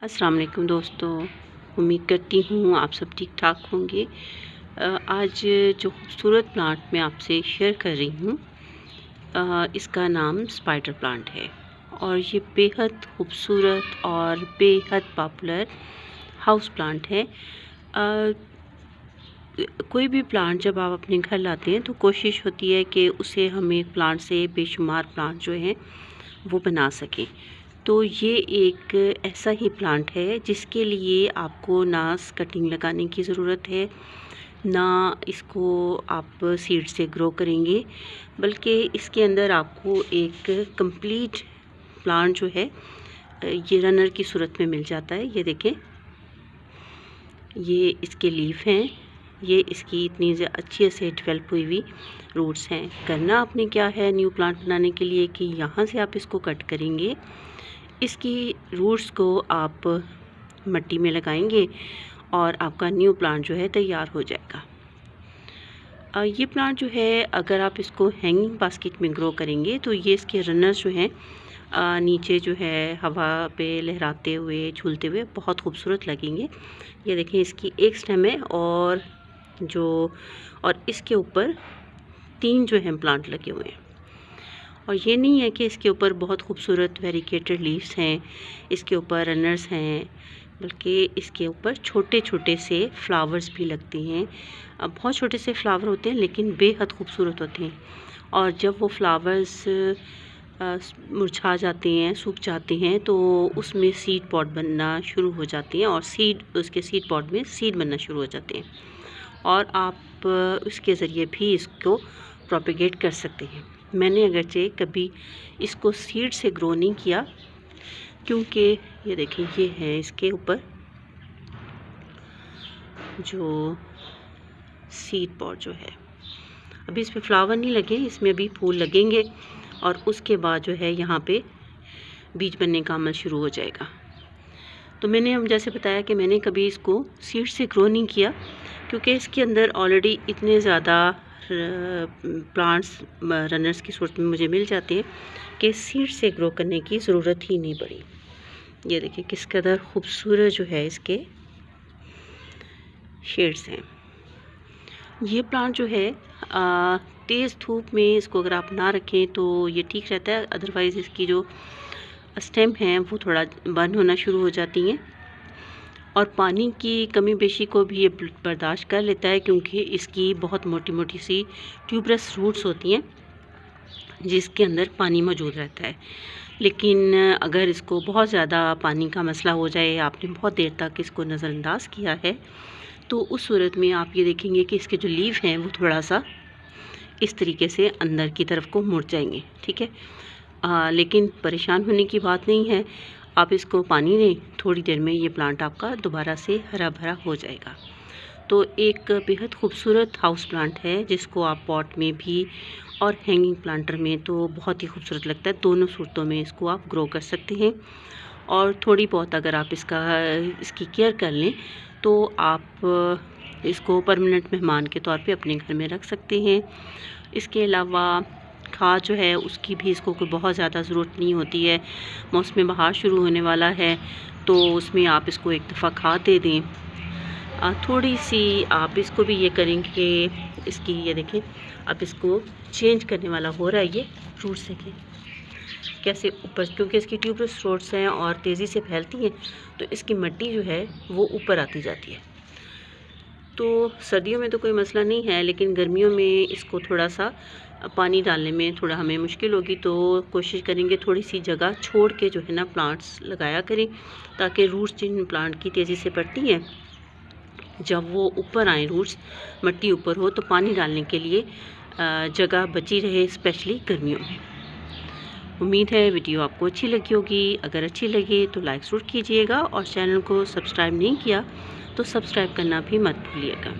अस्सलाम वालेकुम दोस्तों, उम्मीद करती हूँ आप सब ठीक ठाक होंगे। आज जो खूबसूरत प्लांट मैं आपसे शेयर कर रही हूँ, इसका नाम स्पाइडर प्लांट है और ये बेहद खूबसूरत और बेहद पॉपुलर हाउस प्लांट है। कोई भी प्लांट जब आप अपने घर लाते हैं तो कोशिश होती है कि उसे हम एक प्लांट से बेशुमार प्लांट जो हैं वो बना सकें। तो ये एक ऐसा ही प्लांट है जिसके लिए आपको ना कटिंग लगाने की ज़रूरत है, ना इसको आप सीड से ग्रो करेंगे, बल्कि इसके अंदर आपको एक कंप्लीट प्लांट जो है ये रनर की सूरत में मिल जाता है। ये देखें, ये इसके लीफ हैं, ये इसकी इतनी अच्छी से डेवलप हुई हुई रूट्स हैं। करना आपने क्या है न्यू प्लांट बनाने के लिए कि यहाँ से आप इसको कट करेंगे, इसकी रूट्स को आप मिट्टी में लगाएंगे और आपका न्यू प्लांट जो है तैयार हो जाएगा। ये प्लांट जो है अगर आप इसको हैंगिंग बास्केट में ग्रो करेंगे तो ये इसके रनर्स जो हैं नीचे जो है हवा पे लहराते हुए झूलते हुए बहुत खूबसूरत लगेंगे। ये देखें, इसकी एक स्टेम है और इसके ऊपर 3 जो हैं प्लांट लगे हुए हैं। और ये नहीं है कि इसके ऊपर बहुत खूबसूरत वेरिकेटेड लीव्स हैं, इसके ऊपर रनर्स हैं, बल्कि इसके ऊपर छोटे छोटे से फ्लावर्स भी लगते हैं। बहुत छोटे से फ्लावर होते हैं लेकिन बेहद खूबसूरत होते हैं। और जब वो फ्लावर्स मुरझा जाते हैं, सूख जाते हैं, तो उसमें सीड पॉड बनना शुरू हो जाती हैं और उसके सीड पॉड में सीड बनना शुरू हो जाते हैं और आप उसके ज़रिए भी इसको प्रोपेगेट कर सकते हैं। मैंने अगरचे कभी इसको सीड से ग्रो नहीं किया, क्योंकि ये देखें, ये है इसके ऊपर जो सीड पॉड जो है, अभी इस पे फ्लावर नहीं लगे, इसमें अभी फूल लगेंगे और उसके बाद जो है यहाँ पे बीज बनने का अमल शुरू हो जाएगा। तो मैंने हम जैसे बताया कि मैंने कभी इसको सीड से ग्रो नहीं किया, क्योंकि इसके अंदर ऑलरेडी इतने ज़्यादा प्लांट्स रनर्स की सूरत में मुझे मिल जाते हैं कि सीड से ग्रो करने की ज़रूरत ही नहीं पड़ी। ये देखिए किस कदर खूबसूरत जो है इसके शेड्स हैं। ये प्लांट जो है तेज़ धूप में इसको अगर आप ना रखें तो ये ठीक रहता है, अदरवाइज़ इसकी जो स्टेम हैं वो थोड़ा बर्न होना शुरू हो जाती हैं और पानी की कमी बेशी को भी ये बर्दाश्त कर लेता है, क्योंकि इसकी बहुत मोटी मोटी सी ट्यूबरस रूट्स होती हैं जिसके अंदर पानी मौजूद रहता है। लेकिन अगर इसको बहुत ज़्यादा पानी का मसला हो जाए, आपने बहुत देर तक इसको नज़रअंदाज किया है, तो उस सूरत में आप ये देखेंगे कि इसके जो लीव हैं वो थोड़ा सा इस तरीके से अंदर की तरफ को मुड़ जाएंगे। ठीक है, लेकिन परेशान होने की बात नहीं है, आप इसको पानी दें, थोड़ी देर में ये प्लांट आपका दोबारा से हरा भरा हो जाएगा। तो एक बेहद खूबसूरत हाउस प्लांट है जिसको आप पॉट में भी और हैंगिंग प्लांटर में तो बहुत ही खूबसूरत लगता है। दोनों सूरतों में इसको आप ग्रो कर सकते हैं और थोड़ी बहुत अगर आप इसकी केयर कर लें तो आप इसको परमानेंट मेहमान के तौर पे अपने घर में रख सकते हैं। इसके अलावा खाद जो है उसकी भी इसको कोई बहुत ज़्यादा ज़रूरत नहीं होती है। मौसम बहार शुरू होने वाला है तो उसमें आप इसको एक दफ़ा खाद दे दें। थोड़ी सी आप इसको भी ये करेंगे कि इसकी ये देखें, अब इसको चेंज करने वाला हो रहा है ये रूट से कि कैसे ऊपर, क्योंकि इसकी ट्यूबरस रूट्स हैं और तेज़ी से फैलती हैं तो इसकी मिट्टी जो है वो ऊपर आती जाती है। तो सर्दियों में तो कोई मसला नहीं है, लेकिन गर्मियों में इसको थोड़ा सा पानी डालने में थोड़ा हमें मुश्किल होगी, तो कोशिश करेंगे थोड़ी सी जगह छोड़ के जो है ना प्लांट्स लगाया करें, ताकि रूट्स जिन प्लांट की तेज़ी से बढ़ती हैं जब वो ऊपर आए, रूट्स मिट्टी ऊपर हो, तो पानी डालने के लिए जगह बची रहे, स्पेशली गर्मियों में। उम्मीद है वीडियो आपको अच्छी लगी होगी। अगर अच्छी लगी तो लाइक ज़रूर कीजिएगा और चैनल को सब्सक्राइब नहीं किया तो सब्सक्राइब करना भी मत भूलिएगा।